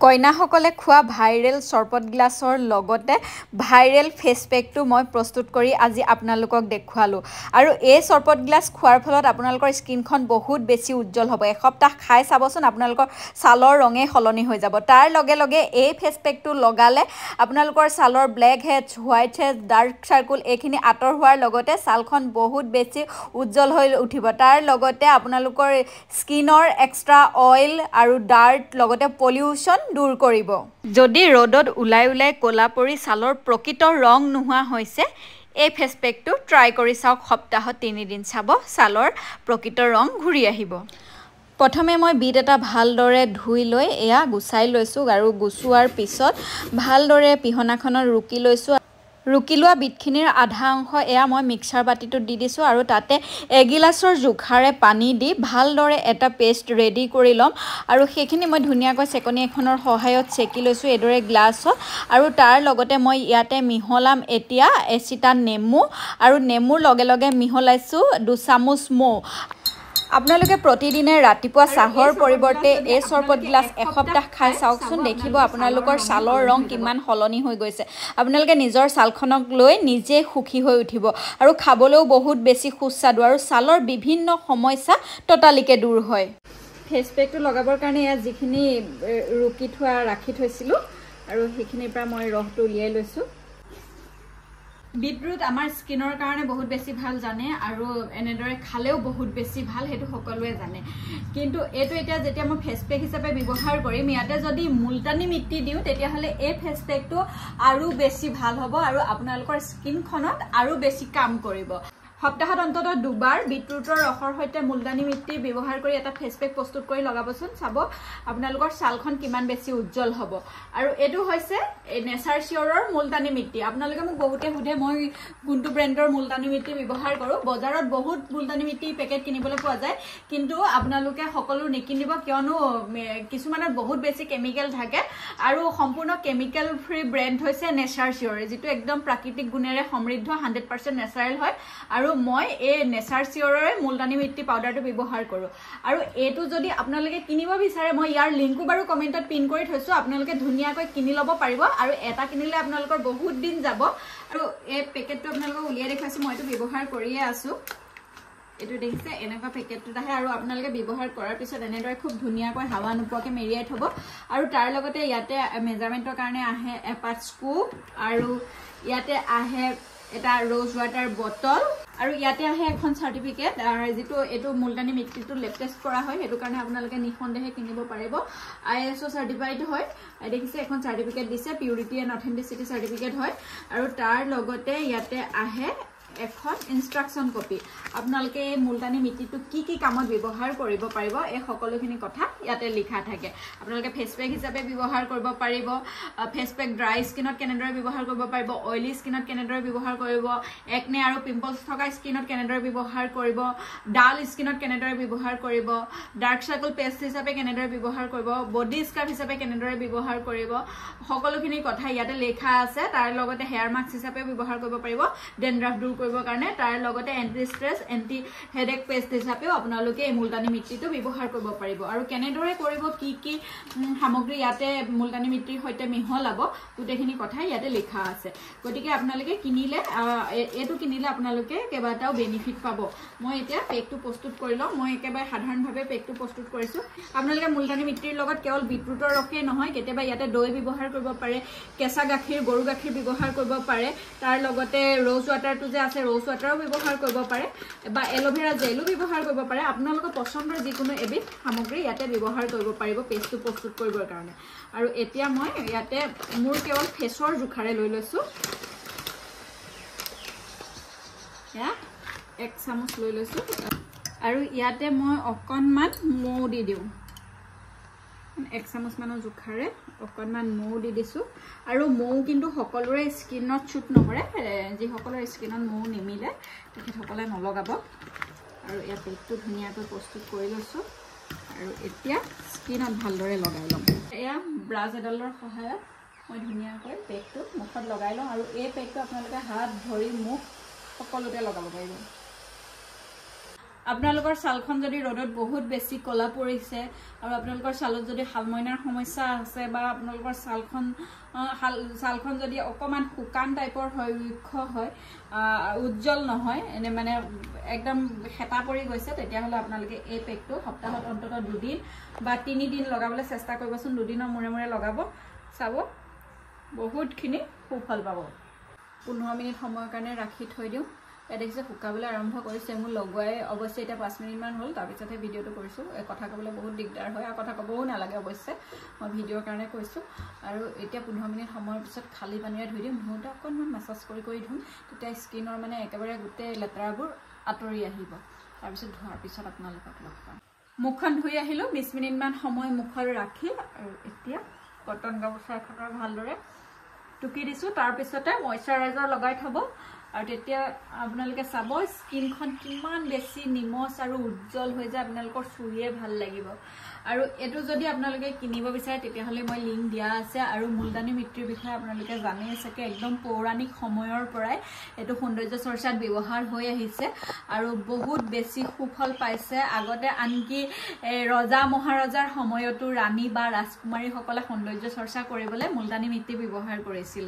কইনাসকলে খোৱা ভাইৰেল চৰপট গ্লাছৰ লগতে viral face পেকটো মই প্ৰস্তুত কৰি আজি আপোনালোকক দেখুৱালো আৰু এই চৰপট গ্লাছ খোৱাৰ ফলত আপোনালোকৰ স্কিনখন বহুত বেছি উজ্জ্বল হ'ব এসপ্তাহ খাই চাবচোন আপোনালোকৰ ছালৰ ৰঙে সলনি হৈ যাব তাৰ লগে লগে এই ফেচ পেকটো লগালে আপোনালোকৰ ছালৰ black heads white heads dark circle এইখিনি আঁতৰ হোৱাৰ লগতে ছালখন বহুত বেছি উজ্জ্বল হৈ উঠিব তাৰ লগতে আপোনালোকৰ স্কিনৰ এক্সট্ৰা অইল আৰু ডাৰ্ট লগতে পলিউশ্যন দূৰ কৰিব যদি ৰ'দত ওলাই ক'লা পৰি ছালৰ প্ৰকৃত ৰং নোহোৱা হৈছে এই ফেচ পেকটো ট্ৰাই কৰি চাওক সপ্তাহত 3 দিন চাব ছালৰ প্ৰকৃত ৰং ঘূৰি আহিব প্ৰথমে মই বিট এটা ভালদৰে ধুই লৈ এয়া গুছাই লৈছো আৰু গুছোৱাৰ পিছত ভালদৰে পিহনাখনত ৰুকি লোৱা বিটখিনিৰ আধা অংশ এয়া মই মিক্সাৰ বাটিটোত দি দিছো আৰু তাতে এগিলাছৰ জোখাৰে পানী দি ভালদৰে এটা পেষ্ট ৰেডি কৰি লম আৰু সেইখিনি মই ধুনীয়াকৈ চেকনি এখনৰ সহায়ত চেকি লৈছো এদৰে গ্লাছত আৰু তাৰ লগতে মই ইয়াতে মিহলাম এতিয়া এচিটা নেমু আৰু নেমুৰ লগে লগে মিহলাইছো 2 চামুচ মৌ আপোনালোকে প্ৰতিদিনে ৰাতিপুৱা চাহৰ পৰিৱৰ্তে এই চৰপট গ্লাছ এসপ্তাহ খাই চাওকচোন দেখিব আপোনালোকৰ ছালৰ ৰং কিমান সলনি হৈ গৈছে আপোনালোকে নিজৰ ছালখনক লৈ নিজে সুখী হৈ উঠিব আৰু খাবলৈও বহুত বেছি সুস্বাদু আৰু ছালৰ বিভিন্ন সমস্যা টটালিকে দূৰ হয় ফেচ পেকটো লগাবৰ কাৰণে ইয়াত যিখিনি ৰুকি থোৱা ৰাখি থৈছিলো আৰু সেইখিনিৰ পৰা মই ৰসটো উলিয়াই লৈছো বিটৰুট আমাৰ স্কিনৰ কাৰণে বহুত বেছি ভাল জানে আৰু এনেদৰে খালেও বহুত বেছি ভাল হেতু সকলোৱে জানে কিন্তু এটো এতিয়া যেতিয়া মই ফেচ পেক হিচাপে ব্যৱহাৰ কৰিম ইয়াতে যদি মুলতানি মিট্টি দিও তেতিয়া হলে এই ফেচ পেকটো আৰু বেছি ভাল হ'ব আৰু আপোনালোকৰ স্কিনখনত আৰু বেছি কাম কৰিব সপ্তাহত অন্তত দুবাৰ বিটৰুটৰ ৰসৰ সৈতে মুলতানি মিট্টি ব্যৱহাৰ কৰি এটা ফেচ পেক প্ৰস্তুত কৰি লগাবচোন চাব আপোনালোকৰ ছালখন কিমান বেছি উজ্জ্বল হ'ব আৰু এটো হৈছে নেচাৰ শিওৰৰ মুলতানি মিট্টি আপোনালোকে মোক বহুতে সুধে মই কোনটো ব্ৰ্যান্ডৰ মুলতানি মিট্টি ব্যৱহাৰ কৰো বজাৰত বহুত মুলতানি মিট্টি পেকেট কিনিবলৈ পোৱা যায় কিন্তু আপোনালোকে সকলো নিকিনিব কিয়নো কিছুমানত বহুত বেছি কেমিক্যাল থাকে আৰু সম্পূৰ্ণ কেমিক্যাল ফ্ৰী ব্ৰ্যান্ড হৈছে নেচাৰ শিওৰ যেটো একদম প্ৰাকৃতিক গুণেৰে সমৃদ্ধ 100% নেচাৰেল হয় আৰু মই এই নেচাৰ শিওৰৰে মুলতানি মিট্টি পাউডাৰটো ব্যৱহাৰ কৰো আৰু এটো যদি আপোনালোকে কিনিব বিচাৰে মই ইয়াৰ লিংকো বাৰু কমেন্টত পিন কৰি থৈছো আপোনালোকে ধুনিয়াকৈ কিনি লব পাৰিব আৰু এটা কিনিলে আপোনালোকৰ বহুত দিন যাব আৰু এই পেকেটটো আপোনালোকক উলিয়াই দেখাইছো মই এটো ব্যৱহাৰ কৰিয়ে আছো এটো দেখিছে এনেকা পেকেটটো আহে আৰু আপোনালোকে ব্যৱহাৰ কৰাৰ পিছত এনেদৰে খুব ধুনিয়াকৈ হাৱা নোপোৱাকৈ মেৰিয়াই থব আৰু তাৰ লগতে ইয়াতে মেজাৰমেন্টৰ কাৰণে আহে এপাট স্কুপ আৰু ইয়াতে আহে এটা ৰ'জ ওয়াটাৰ বটল আৰু ইয়াতে আহে এখন সাৰ্টিফিকেট যেটো এটো মুলতানি মিট্টিটো লেব টেষ্ট কৰা হয় হেতু কাৰণে আপোনালোকে নিখনদেহে কিনিব পাৰিব ISO সাৰ্টিফাইড হয় দেখিছে এখন সাৰ্টিফিকেট দিছে পিউৰিটি এণ্ড অথেন্টিচিটি সাৰ্টিফিকেট হয় আৰু তাৰ লগতে ইয়াতে আহে এখন ইনস্ট্ৰাকশন কপি আপোনালোকে মুলতানি মিট্টিটো কি কামত ব্যৱহাৰ কৰিব পাৰিব এই সকলোখিনি কথা ইয়াতে লিখা থাকে আপোনালোকে ফেচ পেক হিচাপে ব্যৱহাৰ কৰিব পাৰিব ফেচ পেক ড্ৰাই স্কিনত কেনেদৰে ব্যৱহাৰ কৰিব পাৰিব অইলি স্কিনত কেনেদৰে ব্যৱহাৰ কৰিব একনে আৰু পিম্পলছ থকা স্কিনত কেনেদৰে ব্যৱহাৰ কৰিব ডাল স্কিনত কেনেদৰে ব্যৱহাৰ কৰিব ডাৰ্ক সাৰ্কুল পেষ্ট হিচাপে কেনেদৰে ব্যৱহাৰ কৰিব বডি স্ক্ৰাব হিচাপে কেনেদৰে ব্যৱহাৰ কৰিব সকলোখিনি কথা ইয়াতে লিখা আছে তাৰ লগতে হেয়াৰ মাস্ক হিচাপে ব্যৱহাৰ কৰিব পাৰিব ডেন্ড্ৰাফ দূৰ কৰিবৰ কাৰণে তাৰ লগতে anti stress anti headache paste হিচাপেও আপোনালোকে এই মুলতানি মিট্টিটো ব্যৱহাৰ কৰিব পাৰিব আৰু কেনেদৰে কৰিব কি সামগ্ৰী ইয়াতে মুলতানি মিট্টিৰ সৈতে মিহলাব গোটেইখিনি কথা ইয়াতে লিখা আছে গতিকে আপোনালোকে কিনিলে এটো কিনিলে আপোনালোকে কেবাটাও বেনিফিট পাব মই এতিয়া পেকটো প্ৰস্তুত কৰি লম মই একেবাৰে সাধাৰণভাৱে পেকটো প্ৰস্তুত কৰিছো আপোনালোকে মুলতানি মিট্টিৰ লগত কেৱল বিটৰুটৰ ৰসে নহয় কেতিয়াবা ইয়াতে দৈ ব্যৱহাৰ কৰিব পাৰে কেঁচা গাখীৰ গৰু গাখীৰ ব্যৱহাৰ কৰিব পাৰে তাৰ লগতে ৰ'জ ওয়াটাৰটো যে আছে ৰ'জ ওয়াটাৰো ব্যৱহাৰ কৰিব পাৰে বা এলোভেৰা জেলো ব্যৱহাৰ কৰিব পাৰে আপোনালোকৰ পছন্দৰ যিকোনো এবিধ সামগ্ৰী ইয়াতে ব্যৱহাৰ কৰিব পাৰিব পেষ্টটো প্ৰস্তুত কৰিবৰ কাৰণে আৰু এতিয়া মই ইয়াতে মোৰ কেৱল ফেচৰ জোখাৰে লৈ লৈছো या 1 চামুচ লৈ লৈছো আৰু ইয়াতে মই অকনমান মৌ দি দিও 1 চামুচ মানৰ জোখাৰে অকনমান মৌ দি দিছো আৰু মৌ কিন্তু সকলোৰে স্কিনত ছুট নকৰে যি সকলৰ স্কিনত মৌ নিমিলে তেখেতসকলে নলগাব আৰু এই পেকটো ধুনিয়াকৈ প্ৰস্তুত কৰি লৈছো আৰু এতিয়া স্কিনত ভালদৰে লগাই লম এয়া ব্ৰাছ এডালৰ সহায়ত মই ধুনিয়াকৈ পেকটো মুখত লগাই লম আৰু এই পেকটো আপোনালোকে হাত ভৰি মুখ সকলোতে লগাব পাৰিব আপোনালোকৰ ছালখন যদি ৰ'দত বহুত বেছি কলা পৰিছে আৰু আপোনালোকৰ ছালত যদি হালমইনাৰ সমস্যা আছে বা আপোনালোকৰ ছালখন যদি অকমান শুকান টাইপৰ হয় ৰুক্ষ হয় উজ্জ্বল নহয় এনে মানে একদম হেতা পৰি গৈছে তেতিয়াহ'লে আপোনালোকে এই পেকটো সপ্তাহত অন্তত 2 দিন বা 3 দিন লগাবলৈ চেষ্টা কৰিবচোন 2 দিনৰ মূৰে মূৰে লগাব চাব বহুতখিনি সুফল পাব 15 মিনিট সময়ৰ কাৰণে ৰাখি থৈ দিওঁ দেখিছে শুকাবলৈ আৰম্ভ কৰিছে মোৰ লগোৱাই অৱশ্যে এটা 5 মিনিট মান হ'ল তাৰ পিছতে ভিডিওটো কৰিছো এই কথা ক'বলৈ বহুত দিগদাৰ হয় আৰু কথা ক'বও নালাগে অৱশ্যে মই ভিডিওৰ কাৰণে কৈছো আৰু এতিয়া 15 মিনিট সময়ৰ পিছত খালি পানীৰে ধুই দিম ধুওঁতে অকণমান মাসাজ কৰি ধুম তেতিয়া স্কিনৰ মানে একেবাৰে গোটেই লেতেৰাবোৰ আঁতৰি আহিব তাৰ পিছত ধোৱাৰ পিছত আপোনালোকক লগ পাম মুখখন ধুই আহিলো 20 মিনিট মান সময় মুখত ৰাখি আৰু এতিয়া কটন গামোচা এখনৰ ভালদৰে টুকি দিছো তাৰ পিছতে ময়শ্চাৰাইজাৰ লগাই থব আৰু তেতিয়া আপোনালোকে চাব স্কিনখন কিমান বেছি নিমজ আৰু উজ্জ্বল হৈ যায় আপোনালোকৰ চুইয়ে ভাল লাগিব আৰু এটো যদি আপোনালোকে কিনিব বিচাৰে তেতিয়াহলে মই লিংক দিয়া আছে আৰু মুলতানী মিট্টিৰ বিষয়ে আপোনালোকে জানে আছে একদম পৌৰাণিক সময়ৰ পৰাই এটো সৌন্দৰ্য চৰ্চাত ব্যৱহাৰ হৈ আহিছে আৰু বহুত বেছি সুফল পাইছে আগতে আনকি ৰজা মহাৰাজাৰ সময়তো ৰাণী বা ৰাজকুমাৰী সকলে সৌন্দৰ্য চৰ্চা কৰিবলৈ মুলতানী মিট্টি ব্যৱহাৰ কৰিছিল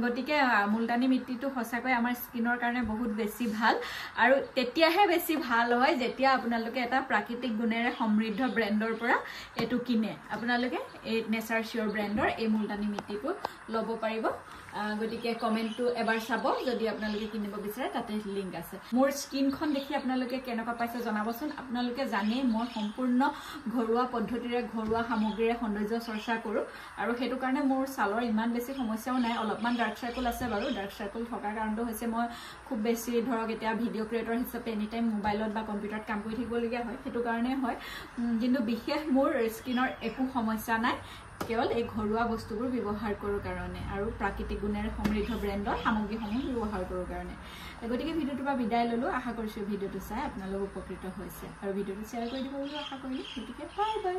গতিকে মুলতানী মিট্টিটো সঁচাকৈ আমাৰ স্কিনৰ কাৰণে বহুত বেছি ভাল আৰু তেতিয়াহে বেছি ভাল হয় যেতিয়া আপোনালোকে এটা প্ৰাকৃতিক গুণেৰে সমৃদ্ধ ব্ৰ্যান্ডৰ পৰা এটো কিনে আপোনালোকে এই নেচাৰ শিওৰ ব্ৰ্যান্ডৰ এই মুলতানী মিট্টিটো লব পাৰিব গতিকে কমেন্টটো এবাৰ চাব যদি আপোনালোকে কিনিব বিচাৰে তাতে লিংক আছে মোৰ স্কিনখন দেখি আপোনালোকে কেনেকুৱা পাইছে জনাবচোন আপোনালোকে জানে মই সম্পূৰ্ণ ঘৰুৱা পদ্ধতিৰে ঘৰুৱা সামগ্ৰীৰে সৌন্দৰ্য চৰ্চা কৰো আৰু হেতু কাৰণে মোৰ ছালৰ ইমান বেছি সমস্যাও নাই অলপমান ডাৰ্ক সাৰ্কেল আছে বাৰু ডাৰ্ক সাৰ্কেল থকাৰ কাৰণটো হৈছে মই খুব বেছি ধৰক এতিয়া ভিডিও ক্ৰিয়েটৰ হিচাপে এনি টাইম মোবাইলত বা কম্পিউটাৰত কাম কৰি থাকিবলগীয়া হয় হেতু কাৰণে হয় কিন্তু বিশেষ মোৰ স্কিনৰ একো সমস্যা নাই কেৱল এই ঘৰুৱা বস্তুবোৰ ব্যৱহাৰ কৰো কাৰণে আৰু প্ৰাকৃতিক গুণেৰে সমৃদ্ধ ব্ৰ্যান্ডৰ সামগ্ৰীসমূহ ব্যৱহাৰ কৰো কাৰণে গতিকে ভিডিওটো পৰা বিদায় ললো আশা কৰিছো ভিডিওটো চাই আপোনালোক উপকৃত হৈছে আৰু ভিডিওটো শ্বেয়াৰ কৰি দিব বুলি আশা কৰিলো গতিকে বাই বাই